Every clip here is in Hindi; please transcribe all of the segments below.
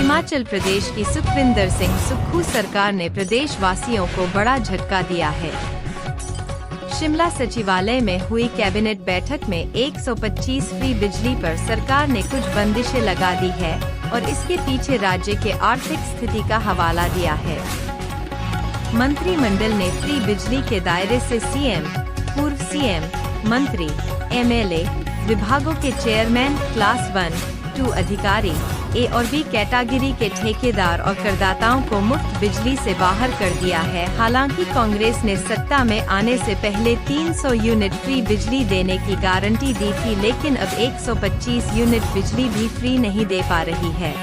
हिमाचल प्रदेश की सुखविंदर सिंह सुक्खू सरकार ने प्रदेश वासियों को बड़ा झटका दिया है। शिमला सचिवालय में हुई कैबिनेट बैठक में 125 फ्री बिजली पर सरकार ने कुछ बंदिशें लगा दी है और इसके पीछे राज्य के आर्थिक स्थिति का हवाला दिया है। मंत्रिमंडल ने फ्री बिजली के दायरे से सीएम, पूर्व सीएम, मंत्री, एमएलए, विभागों के चेयरमैन, क्लास 1-2 अधिकारी, ए और बी कैटेगरी के ठेकेदार और करदाताओं को मुफ्त बिजली से बाहर कर दिया है। हालांकि कांग्रेस ने सत्ता में आने से पहले 300 यूनिट फ्री बिजली देने की गारंटी दी थी, लेकिन अब 125 यूनिट बिजली भी फ्री नहीं दे पा रही है।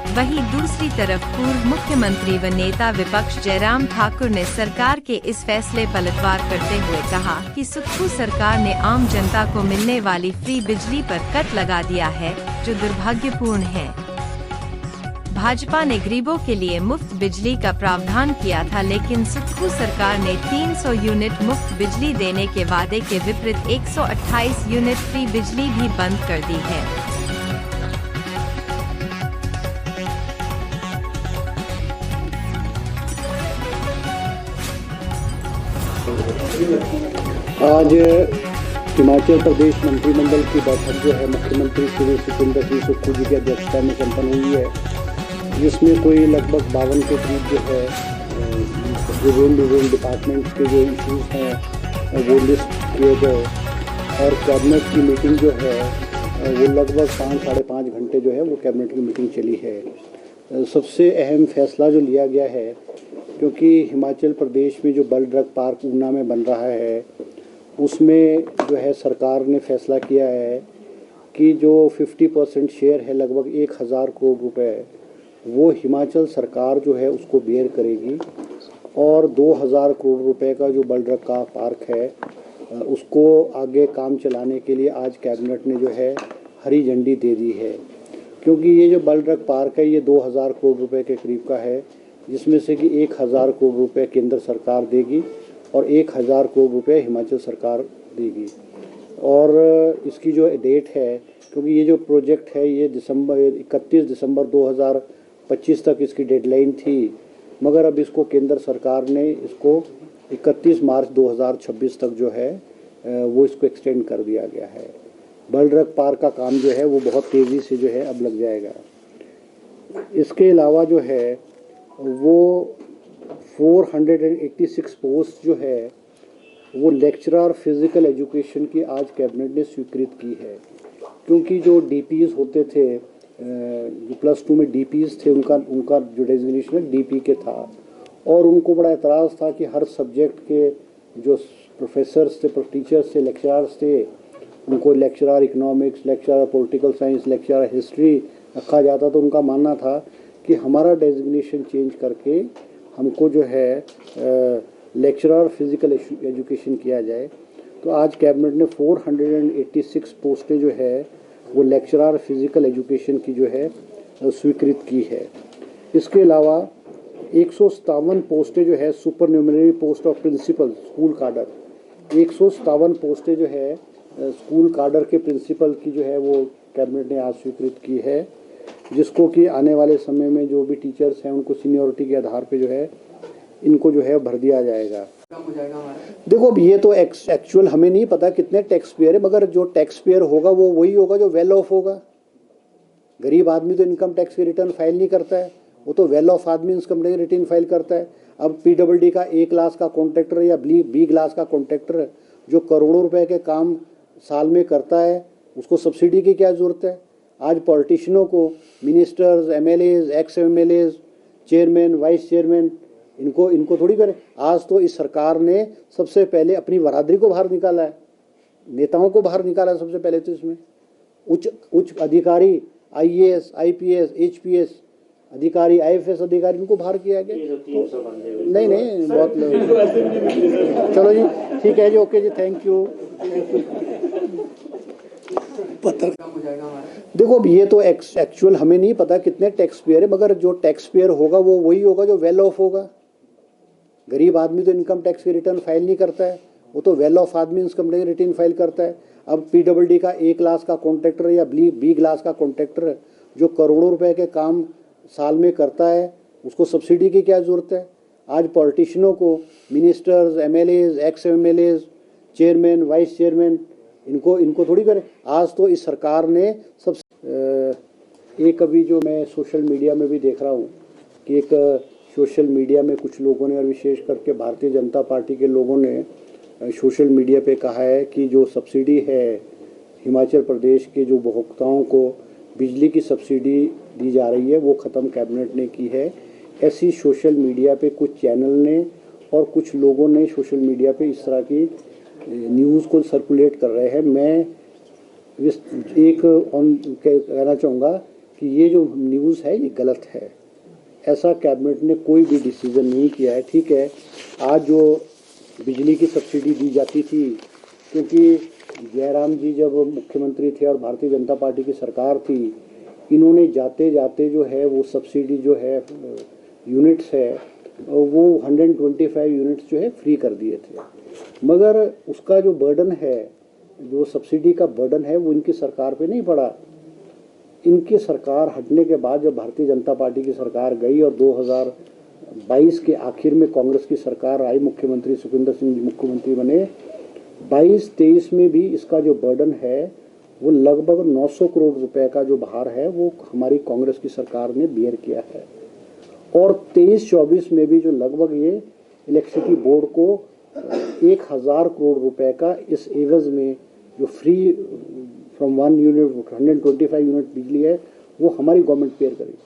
वहीं दूसरी तरफ पूर्व मुख्यमंत्री व नेता विपक्ष जयराम ठाकुर ने सरकार के इस फैसले पलटवार करते हुए कहा कि सुक्खू सरकार ने आम जनता को मिलने वाली फ्री बिजली पर कट लगा दिया है, जो दुर्भाग्यपूर्ण है। भाजपा ने गरीबों के लिए मुफ्त बिजली का प्रावधान किया था, लेकिन सुक्खू सरकार ने 300 यूनिट मुफ्त बिजली देने के वादे के विपरीत 128 यूनिट फ्री बिजली भी बंद कर दी है। आज हिमाचल प्रदेश मंत्रिमंडल की बैठक जो है मुख्यमंत्री श्री सुखविंदर सिंह सुक्खू जी की अध्यक्षता में संपन्न हुई है, जिसमें कोई लगभग 52 के करीब जो है विभिन्न डिपार्टमेंट्स के जो इश्यूज हैं वो लिस्ट किए गए और कैबिनेट की मीटिंग जो है वो लगभग 5-5.5 घंटे जो है वो कैबिनेट की मीटिंग चली है। सबसे अहम फैसला जो लिया गया है, क्योंकि हिमाचल प्रदेश में जो बल ड्रग पार्क ऊना में बन रहा है उसमें जो है सरकार ने फैसला किया है कि जो 50% शेयर है लगभग 1000 करोड़ रुपए वो हिमाचल सरकार जो है उसको बेयर करेगी और 2000 करोड़ रुपए का जो बल ड्रग का पार्क है उसको आगे काम चलाने के लिए आज कैबिनेट ने जो है हरी झंडी दे दी है। क्योंकि ये जो बल ड्रग पार्क है ये 2000 करोड़ रुपए के करीब का है, जिसमें से कि 1000 करोड़ रुपए केंद्र सरकार देगी और 1000 करोड़ रुपए हिमाचल सरकार देगी। और इसकी जो डेट है, क्योंकि ये जो प्रोजेक्ट है ये 31 दिसंबर 2025 तक इसकी डेडलाइन थी, मगर अब इसको केंद्र सरकार ने इसको 31 मार्च 2026 तक जो है वो इसको एक्सटेंड कर दिया गया है। बल ड्रग पार्क का काम जो है वो बहुत तेज़ी से जो है अब लग जाएगा। इसके अलावा जो है वो 486 पोस्ट जो है वो लेक्चरर फिज़िकल एजुकेशन की आज कैबिनेट ने स्वीकृत की है। क्योंकि जो डीपीज़ होते थे, जो +2 में डीपीज़ थे, उनका जो डेजिग्नेशन है डीपी के था और उनको बड़ा एतराज़ था कि हर सब्जेक्ट के जो प्रोफेसर्स थे, टीचर्स थे, लेक्चरर्स थे, उनको lecturer economics, lecturer political science, lecturer history रखा जाता। तो उनका मानना था कि हमारा डेजिग्नेशन चेंज करके हमको जो है लेक्चरर फिज़िकल एजुकेशन किया जाए। तो आज कैबिनेट ने 486 पोस्टें जो है वो लेक्चरर फिज़िकल एजुकेशन की जो है स्वीकृत की है। इसके अलावा 157 पोस्टें जो है supernumerary post of principal school cadre, 157 पोस्टें जो है स्कूल काडर के प्रिंसिपल की जो है वो कैबिनेट ने आज स्वीकृत की है, जिसको कि आने वाले समय में जो भी टीचर्स हैं उनको सीनियरिटी के आधार पे जो है इनको जो है भर दिया जाएगा। देखो अब ये तो एक्चुअल हमें नहीं पता कितने टैक्स पेयर है, मगर जो टैक्स पेयर होगा वो वही होगा जो वेल ऑफ होगा। गरीब आदमी तो इनकम टैक्स की रिटर्न फाइल नहीं करता है, वो तो वेल ऑफ आदमी इनकम टैक्स रिटर्न फाइल करता है। अब PWD का A क्लास का कॉन्ट्रैक्टर या B क्लास का कॉन्ट्रैक्टर जो करोड़ों रुपए के काम साल में करता है, उसको सब्सिडी की क्या ज़रूरत है। आज पॉलिटिशियनों को, ministers, MLAs, ex-MLAs, chairman, vice chairman, इनको थोड़ी करें। आज तो इस सरकार ने सबसे पहले अपनी बरादरी को बाहर निकाला है, नेताओं को बाहर निकाला है सबसे पहले। तो इसमें उच्च अधिकारी, IAS, IPS, HPS अधिकारी, IFS अधिकारी, इनको बाहर किया गया। तो नहीं बहुत चलो जी, ठीक है जी, ओके जी, थैंक यू। देखो अब ये तो एक्चुअल हमें नहीं पता कितने टैक्स पेयर है, मगर जो टैक्स पेयर होगा वो वही होगा जो वेल ऑफ होगा। गरीब आदमी तो इनकम टैक्स की रिटर्न फाइल नहीं करता है, वो तो वेल ऑफ आदमी इनकम टैक्स रिटर्न फाइल करता है। अब PWD का A क्लास का कॉन्ट्रैक्टर या B क्लास का कॉन्ट्रैक्टर जो करोड़ों रुपए के काम साल में करता है उसको सब्सिडी की क्या ज़रूरत है। आज पॉलिटिशियनों को, ministers, MLAs, x MLAs, chairman, vice chairman, इनको थोड़ी करें। आज तो इस सरकार ने सब एक अभी जो मैं सोशल मीडिया में भी देख रहा हूँ कि एक सोशल मीडिया में कुछ लोगों ने और विशेष करके भारतीय जनता पार्टी के लोगों ने सोशल मीडिया पे कहा है कि जो सब्सिडी है हिमाचल प्रदेश के जो उपभोक्ताओं को बिजली की सब्सिडी दी जा रही है वो ख़त्म कैबिनेट ने की है। ऐसी सोशल मीडिया पे कुछ चैनल ने और कुछ लोगों ने सोशल मीडिया पे इस तरह की न्यूज़ को सर्कुलेट कर रहे हैं। मैं एक कहना चाहूँगा कि ये जो न्यूज़ है ये गलत है। ऐसा कैबिनेट ने कोई भी डिसीजन नहीं किया है। ठीक है, आज जो बिजली की सब्सिडी दी जाती थी, क्योंकि जयराम जी जब मुख्यमंत्री थे और भारतीय जनता पार्टी की सरकार थी, इन्होंने जाते जाते जो है वो सब्सिडी जो है यूनिट्स है वो 125 यूनिट्स जो है फ्री कर दिए थे। मगर उसका जो बर्डन है, जो सब्सिडी का बर्डन है वो इनकी सरकार पे नहीं पड़ा। इनकी सरकार हटने के बाद जब भारतीय जनता पार्टी की सरकार गई और 2022 के आखिर में कांग्रेस की सरकार आई, मुख्यमंत्री सुखविंदर सिंह जी मुख्यमंत्री बने, 22-23 में भी इसका जो बर्डन है वो लगभग 900 करोड़ रुपए का जो भार है वो हमारी कांग्रेस की सरकार ने बेयर किया है। और 23-24 में भी जो लगभग ये इलेक्ट्रिसिटी बोर्ड को 1000 करोड़ रुपए का इस एवज में जो फ्री फ्रॉम 1 यूनिट 125 यूनिट बिजली है वो हमारी गवर्नमेंट पेयर करेगी,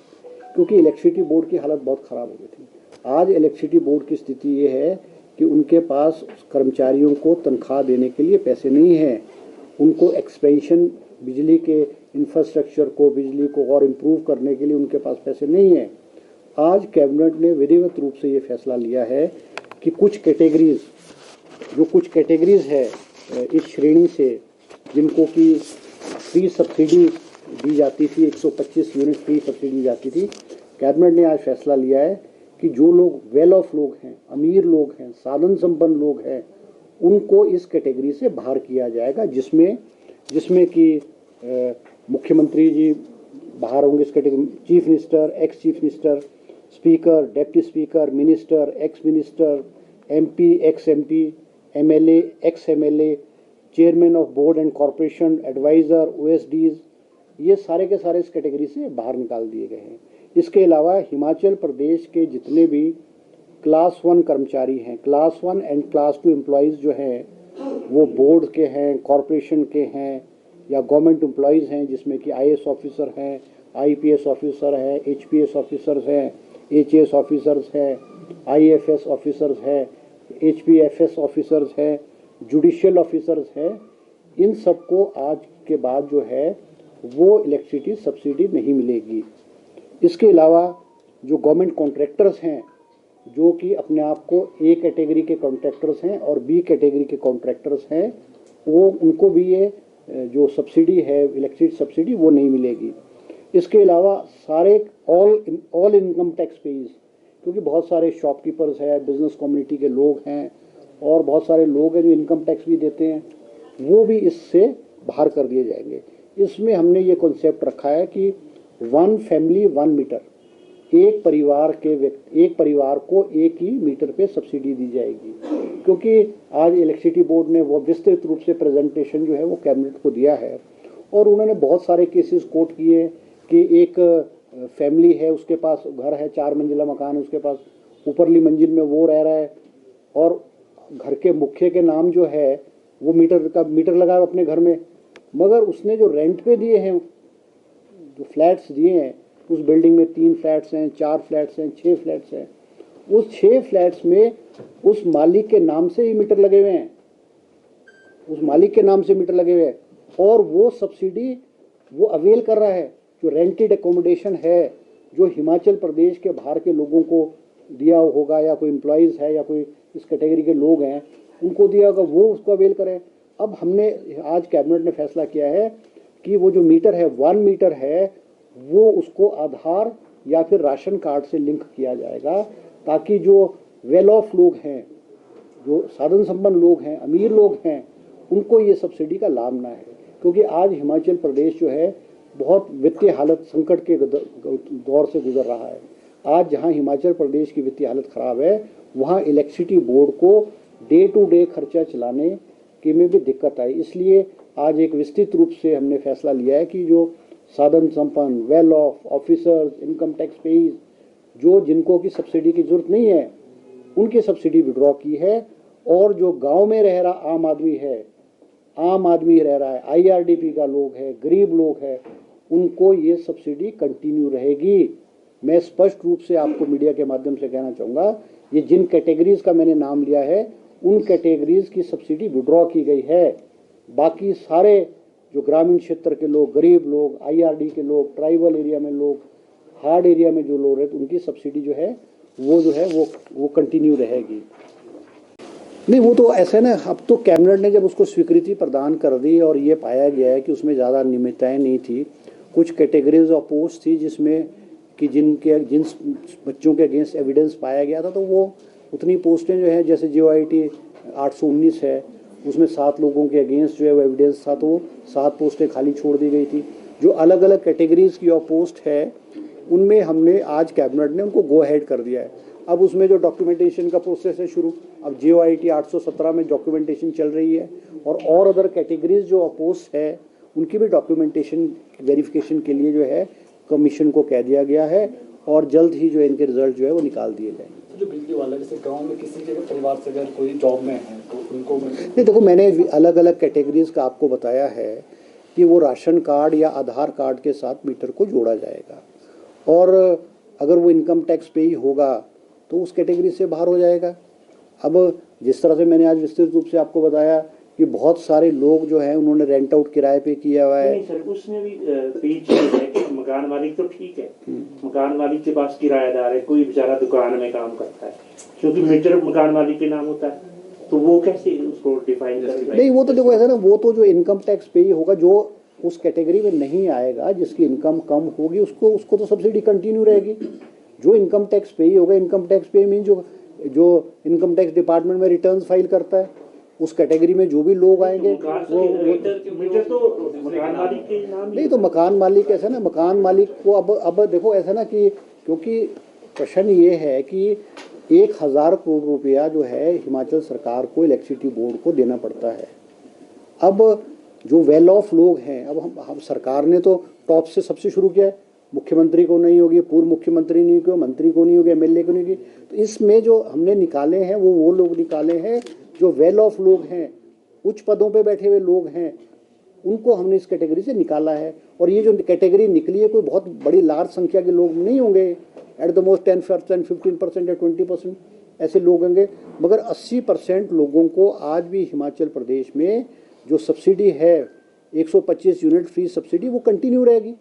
क्योंकि इलेक्ट्रिसिटी बोर्ड की हालत बहुत ख़राब हो गई थी। आज इलेक्ट्रिसिटी बोर्ड की स्थिति ये है कि उनके पास कर्मचारियों को तनख्वाह देने के लिए पैसे नहीं हैं, उनको एक्सपेंशन बिजली के इंफ्रास्ट्रक्चर को, बिजली को और इम्प्रूव करने के लिए उनके पास पैसे नहीं हैं। आज कैबिनेट ने विधिवत रूप से ये फैसला लिया है कि कुछ कैटेगरीज है इस श्रेणी से जिनको कि फ्री सब्सिडी दी जाती थी, 125 यूनिट फ्री सब्सिडी दी जाती थी। कैबिनेट ने आज फैसला लिया है कि जो लोग वेल ऑफ लोग हैं, अमीर लोग हैं, साधन संपन्न लोग हैं, उनको इस कैटेगरी से बाहर किया जाएगा, जिसमें कि मुख्यमंत्री जी बाहर होंगे इस category, chief minister, ex chief minister, speaker, deputy speaker, minister, ex minister, MP, ex MP, MLA, ex MLA, chairman of board and corporation, adviser, OSDs, ये सारे के सारे इस कैटेगरी से बाहर निकाल दिए गए हैं। इसके अलावा हिमाचल प्रदेश के जितने भी क्लास 1 कर्मचारी हैं, क्लास 1 एंड क्लास 2 एम्प्लॉयज़ जो हैं वो बोर्ड के हैं, कॉरपोरेशन के हैं या गवर्नमेंट एम्प्लॉयज़ हैं, जिसमें कि आईएएस ऑफिसर हैं, आईपीएस ऑफिसर हैं, एचपीएस ऑफिसर्स हैं, एचएएस ऑफिसर्स हैं, आईएफएस ऑफिसर्स हैं, एचपीएफएस ऑफिसर्स हैं, जुडिशियल ऑफिसर्स हैं, इन सबको आज के बाद जो है वो इलेक्ट्रिसिटी सब्सिडी नहीं मिलेगी। इसके अलावा जो गवर्नमेंट कॉन्ट्रैक्टर्स हैं, जो कि अपने आप को ए कैटेगरी के कॉन्ट्रैक्टर्स हैं और बी कैटेगरी के कॉन्ट्रैक्टर्स हैं, वो उनको भी ये जो सब्सिडी है इलेक्ट्रिसिटी सब्सिडी वो नहीं मिलेगी। इसके अलावा सारे ऑल इनकम टैक्स पेज, क्योंकि बहुत सारे शॉपकीपर्स हैं, बिजनेस कम्युनिटी के लोग हैं और बहुत सारे लोग हैं जो इनकम टैक्स भी देते हैं, वो भी इससे बाहर कर दिए जाएंगे। इसमें हमने ये कॉन्सेप्ट रखा है कि 1 फैमिली 1 मीटर, एक परिवार को एक ही मीटर पे सब्सिडी दी जाएगी। क्योंकि आज इलेक्ट्रिसिटी बोर्ड ने वो विस्तृत रूप से प्रेजेंटेशन जो है वो कैबिनेट को दिया है और उन्होंने बहुत सारे केसेस कोट किए कि एक फैमिली है, उसके पास घर है, 4 मंजिला मकान है, उसके पास ऊपरली मंजिल में वो रह रहा है और घर के मुखिया के नाम जो है वो मीटर लगा अपने घर में, मगर उसने जो रेंट पे दिए हैं, जो फ्लैट्स दिए हैं, उस बिल्डिंग में 3 फ्लैट्स हैं, 4 फ्लैट्स हैं, 6 फ्लैट्स हैं, उस 6 फ्लैट्स में उस मालिक के नाम से ही मीटर लगे हुए हैं, उस मालिक के नाम से मीटर लगे हुए हैं और वो सब्सिडी वो अवेल कर रहा है। जो रेंटेड एकोमोडेशन है, जो हिमाचल प्रदेश के बाहर के लोगों को दिया होगा या कोई एम्प्लॉयज़ है या कोई इस कैटेगरी के लोग हैं उनको दिया होगा, वो उसको अवेल करें। अब हमने आज कैबिनेट ने फैसला किया है कि वो जो मीटर है 1 मीटर है वो उसको आधार या फिर राशन कार्ड से लिंक किया जाएगा, ताकि जो वेल ऑफ लोग हैं, जो साधन संपन्न लोग हैं, अमीर लोग हैं, उनको ये सब्सिडी का लाभ ना है। क्योंकि आज हिमाचल प्रदेश जो है बहुत वित्तीय हालत संकट के दौर से गुजर रहा है। आज जहां हिमाचल प्रदेश की वित्तीय हालत खराब है, वहां इलेक्ट्रिसिटी बोर्ड को डे टू डे खर्चा चलाने के में भी दिक्कत आई। इसलिए आज एक विस्तृत रूप से हमने फैसला लिया है कि जो साधन संपन्न, well off officers, income tax payees, जो जिनको की सब्सिडी की जरूरत नहीं है, उनकी सब्सिडी विड्रॉ की है। और जो गांव में रह रहा आम आदमी रह रहा है, IRDP का लोग है, गरीब लोग है, उनको ये सब्सिडी कंटिन्यू रहेगी। मैं स्पष्ट रूप से आपको मीडिया के माध्यम से कहना चाहूँगा, ये जिन कैटेगरीज का मैंने नाम लिया है, उन कैटेगरीज की सब्सिडी विड्रॉ की गई है। बाकी सारे जो ग्रामीण क्षेत्र के लोग, गरीब लोग, IRD के लोग, ट्राइबल एरिया में लोग, हार्ड एरिया में जो लोग हैं, उनकी सब्सिडी जो है वो कंटिन्यू रहेगी। नहीं, वो तो ऐसा है ना, अब तो कैबिनेट ने जब उसको स्वीकृति प्रदान कर दी और ये पाया गया है कि उसमें ज़्यादा नियमितताएँ नहीं थी, कुछ कैटेगरीज ऑफ पोस्ट थी जिसमें कि जिन बच्चों के अगेंस्ट एविडेंस पाया गया था, तो वो उतनी पोस्टें जो है, जैसे JOIT 819 है, उसमें 7 लोगों के अगेंस्ट जो है वो एविडेंस था, तो वो 7 पोस्टें खाली छोड़ दी गई थी। जो अलग अलग कैटेगरीज की ऑफ पोस्ट है, उनमें हमने आज कैबिनेट ने उनको गो अहेड कर दिया है। अब उसमें जो डॉक्यूमेंटेशन का प्रोसेस है शुरू, अब JOIT 817 में डॉक्यूमेंटेशन चल रही है, और अदर कैटेगरीज जो पोस्ट है उनकी भी डॉक्यूमेंटेशन वेरिफिकेशन के लिए जो है कमीशन को कह दिया गया है, और जल्द ही जो है इनके रिजल्ट जो है वो निकाल दिए जाएंगे। जो बिजली वाला, जैसे गांव में किसी के परिवार से अगर कोई जॉब में है तो उनको नहीं, देखो मैंने अलग अलग कैटेगरीज का आपको बताया है कि वो राशन कार्ड या आधार कार्ड के साथ मीटर को जोड़ा जाएगा, और अगर वो इनकम टैक्स पे ही होगा तो उस कैटेगरी से बाहर हो जाएगा। अब जिस तरह से मैंने आज विस्तृत रूप से आपको बताया कि बहुत सारे लोग जो हैं उन्होंने रेंट आउट किराए पे किया हुआ है। नहीं सर, उसमें भी पेज है कि मकान मालिक तो ठीक है, मकान मालिक के पास किराएदार है, कोई बेचारा दुकान में काम करता है, क्योंकि मीटर मकान मालिक के नाम होता है, तो वो कैसे उसको डिफाइन कर? नहीं, वो तो देखो ऐसा ना, वो तो जो इनकम टैक्स पे ही होगा, जो उस कैटेगरी में नहीं आएगा, जिसकी इनकम कम होगी, उसको तो सब्सिडी कंटिन्यू रहेगी। जो इनकम टैक्स पे ही होगा, इनकम टैक्स पे मीन जो इनकम टैक्स डिपार्टमेंट में रिटर्न्स फाइल करता है, उस कैटेगरी में जो भी लोग आएंगे वो मीटर तो मकान मालिक के नाम नहीं, तो मकान मालिक ऐसा ना, मकान मालिक को अब देखो ऐसा ना कि क्योंकि प्रश्न ये है कि 1000 करोड़ रुपया जो है हिमाचल सरकार को इलेक्ट्रिसिटी बोर्ड को देना पड़ता है। अब जो वेल ऑफ लोग हैं, अब हम सरकार ने तो टॉप से सबसे शुरू किया है, मुख्यमंत्री को नहीं होगी, पूर्व मुख्यमंत्री नहीं होगी, मंत्री को नहीं होगी, MLA को नहीं होगी, तो इसमें जो हमने निकाले हैं वो लोग निकाले हैं जो वेल ऑफ लोग हैं, उच्च पदों पे बैठे हुए लोग हैं, उनको हमने इस कैटेगरी से निकाला है। और ये जो कैटेगरी निकली है, कोई बहुत बड़ी लार्ज संख्या के लोग नहीं होंगे, एट द मोस्ट 10%, 15% या 20% ऐसे लोग होंगे, मगर 80% लोगों को आज भी हिमाचल प्रदेश में जो सब्सिडी है 125 यूनिट फ्री सब्सिडी, वो कंटिन्यू रहेगी।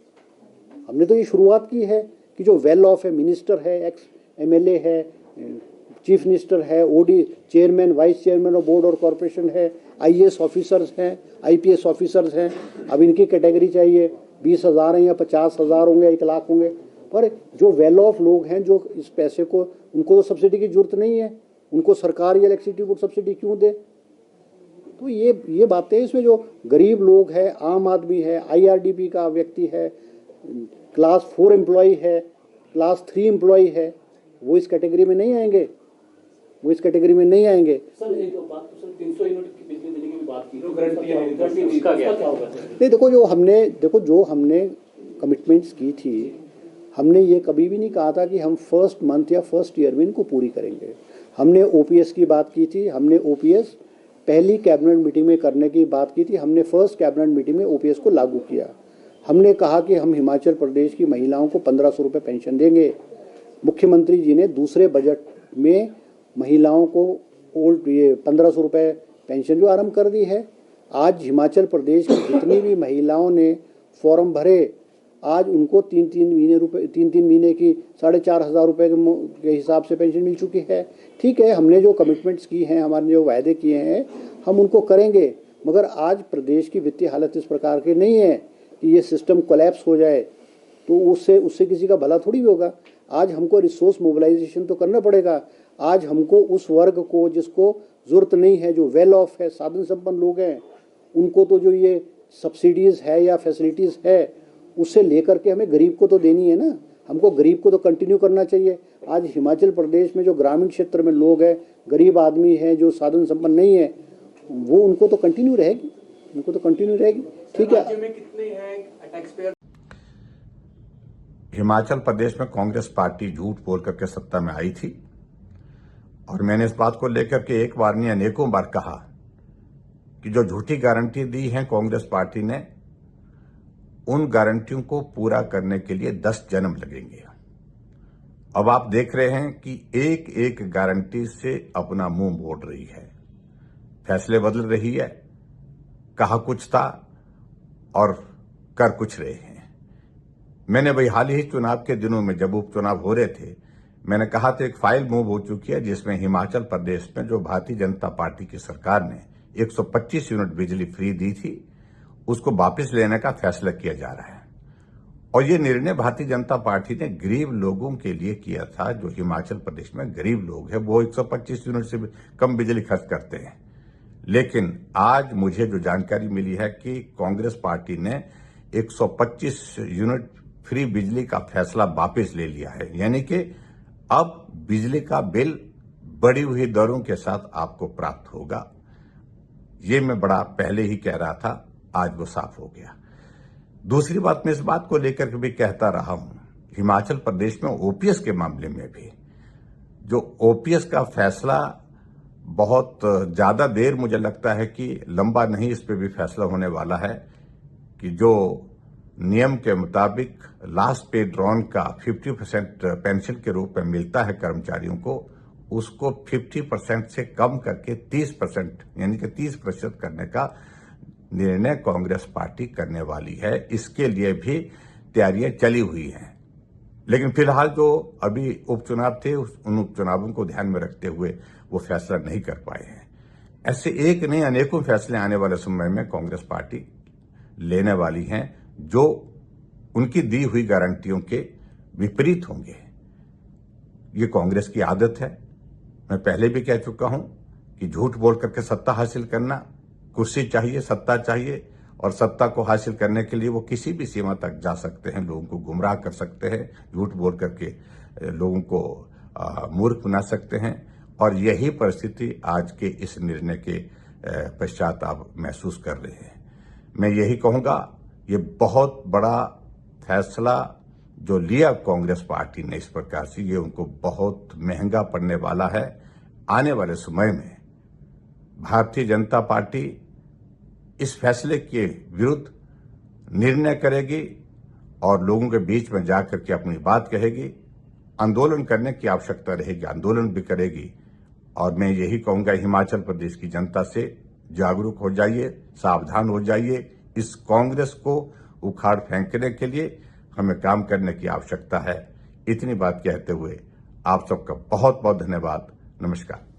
हमने तो ये शुरुआत की है कि जो वेल ऑफ है, मिनिस्टर है, एक्स MLA है, चीफ मिनिस्टर है, OD chairman, vice chairman of board और कॉरपोरेशन है, IAS ऑफिसर्स हैं, IPS ऑफिसर्स हैं, अब इनकी कैटेगरी चाहिए 20,000 हैं या 50,000 होंगे, 1 लाख होंगे, पर जो वेल ऑफ लोग हैं, जो इस पैसे को, उनको तो सब्सिडी की जरूरत नहीं है, उनको सरकार या इलेक्ट्रिसिटी बोर्ड सब्सिडी क्यों दे? तो ये बातें, इसमें जो गरीब लोग हैं, आम आदमी है, IRDP का व्यक्ति है, क्लास 4 एम्प्लॉय है, क्लास 3 एम्प्लॉय है, वो इस कैटेगरी में नहीं आएंगे, सर एक बात, तो सर 300 यूनिट की बिजली देने की भी बात की, तो गारंटी उसका क्या होगा? नहीं, देखो जो हमने कमिटमेंट्स की थी, हमने ये कभी भी नहीं कहा था कि हम फर्स्ट मंथ या फर्स्ट ईयर में इनको पूरी करेंगे। हमने OPS की बात की थी, हमने OPS पहली कैबिनेट मीटिंग में करने की बात की थी, हमने फर्स्ट कैबिनेट मीटिंग में OPS को लागू किया। हमने कहा कि हम हिमाचल प्रदेश की महिलाओं को 1500 रुपये पेंशन देंगे। मुख्यमंत्री जी ने दूसरे बजट में महिलाओं को 1500 रुपये पेंशन जो आरंभ कर दी है। आज हिमाचल प्रदेश की जितनी भी महिलाओं ने फॉर्म भरे, आज उनको 3-3 महीने की 4,500 रुपये के हिसाब से पेंशन मिल चुकी है। ठीक है, हमने जो कमिटमेंट्स की हैं, हमारे जो वायदे किए हैं, हम उनको करेंगे, मगर आज प्रदेश की वित्तीय हालत इस प्रकार की नहीं है कि ये सिस्टम कोलैप्स हो जाए, तो उससे किसी का भला थोड़ी भी होगा। आज हमको रिसोर्स मोबिलाइजेशन तो करना पड़ेगा। आज हमको उस वर्ग को जिसको ज़रूरत नहीं है, जो वेल ऑफ है, साधन संपन्न लोग हैं, उनको तो जो ये सब्सिडीज़ है या फैसिलिटीज़ है, उससे लेकर के हमें गरीब को तो देनी है ना, हमको गरीब को तो कंटिन्यू करना चाहिए। आज हिमाचल प्रदेश में जो ग्रामीण क्षेत्र में लोग हैं, गरीब आदमी हैं, जो साधन संपन्न नहीं है, वो उनको तो कंटिन्यू रहेगी, ठीक है। राज्य में कितने हैं टैक्स पेयर? हिमाचल प्रदेश में कांग्रेस पार्टी झूठ बोल करके सत्ता में आई थी और मैंने इस बात को लेकर के एक बार नहीं अनेकों बार कहा कि जो झूठी गारंटी दी है कांग्रेस पार्टी ने, उन गारंटियों को पूरा करने के लिए 10 जन्म लगेंगे। अब आप देख रहे हैं कि एक एक गारंटी से अपना मुंह मोड़ रही है, फैसले बदल रही है, कहा कुछ था और कर कुछ रहे हैं। मैंने भाई हाल ही चुनाव के दिनों में जब उपचुनाव हो रहे थे, मैंने कहा था एक फाइल मूव हो चुकी है जिसमें हिमाचल प्रदेश में जो भारतीय जनता पार्टी की सरकार ने 125 यूनिट बिजली फ्री दी थी, उसको वापस लेने का फैसला किया जा रहा है। और ये निर्णय भारतीय जनता पार्टी ने गरीब लोगों के लिए किया था। जो हिमाचल प्रदेश में गरीब लोग हैं वो 125 यूनिट से कम बिजली खर्च करते हैं। लेकिन आज मुझे जो जानकारी मिली है कि कांग्रेस पार्टी ने 125 यूनिट फ्री बिजली का फैसला वापस ले लिया है, यानी कि अब बिजली का बिल बढ़ी हुई दरों के साथ आपको प्राप्त होगा। ये मैं बड़ा पहले ही कह रहा था, आज वो साफ हो गया। दूसरी बात, मैं इस बात को लेकर के भी कहता रहा हूं, हिमाचल प्रदेश में ओपीएस के मामले में भी जो ओपीएस का फैसला बहुत ज्यादा देर मुझे लगता है कि लंबा नहीं, इस पे भी फैसला होने वाला है कि जो नियम के मुताबिक लास्ट पे ड्रॉन का 50% पेंशन के रूप में मिलता है कर्मचारियों को, उसको 50% से कम करके 30% यानी कि 30% करने का निर्णय कांग्रेस पार्टी करने वाली है। इसके लिए भी तैयारियां चली हुई हैं। लेकिन फिलहाल जो अभी उपचुनाव थे, उन उपचुनावों को ध्यान में रखते हुए वो फैसला नहीं कर पाए हैं। ऐसे एक नहीं अनेकों फैसले आने वाले समय में कांग्रेस पार्टी लेने वाली हैं जो उनकी दी हुई गारंटियों के विपरीत होंगे। ये कांग्रेस की आदत है। मैं पहले भी कह चुका हूं कि झूठ बोल करके सत्ता हासिल करना, कुर्सी चाहिए, सत्ता चाहिए, और सत्ता को हासिल करने के लिए वो किसी भी सीमा तक जा सकते हैं, लोगों को गुमराह कर सकते हैं, झूठ बोल करके लोगों को मूर्ख बना सकते हैं। और यही परिस्थिति आज के इस निर्णय के पश्चात आप महसूस कर रहे हैं। मैं यही कहूंगा, ये बहुत बड़ा फैसला जो लिया कांग्रेस पार्टी ने इस प्रकार से, ये उनको बहुत महंगा पड़ने वाला है। आने वाले समय में भारतीय जनता पार्टी इस फैसले के विरुद्ध निर्णय करेगी और लोगों के बीच में जाकर के अपनी बात कहेगी। आंदोलन करने की आवश्यकता रहेगी, आंदोलन भी करेगी। और मैं यही कहूंगा हिमाचल प्रदेश की जनता से, जागरूक हो जाइए, सावधान हो जाइए। इस कांग्रेस को उखाड़ फेंकने के लिए हमें काम करने की आवश्यकता है। इतनी बात कहते हुए आप सबका बहुत बहुत धन्यवाद। नमस्कार।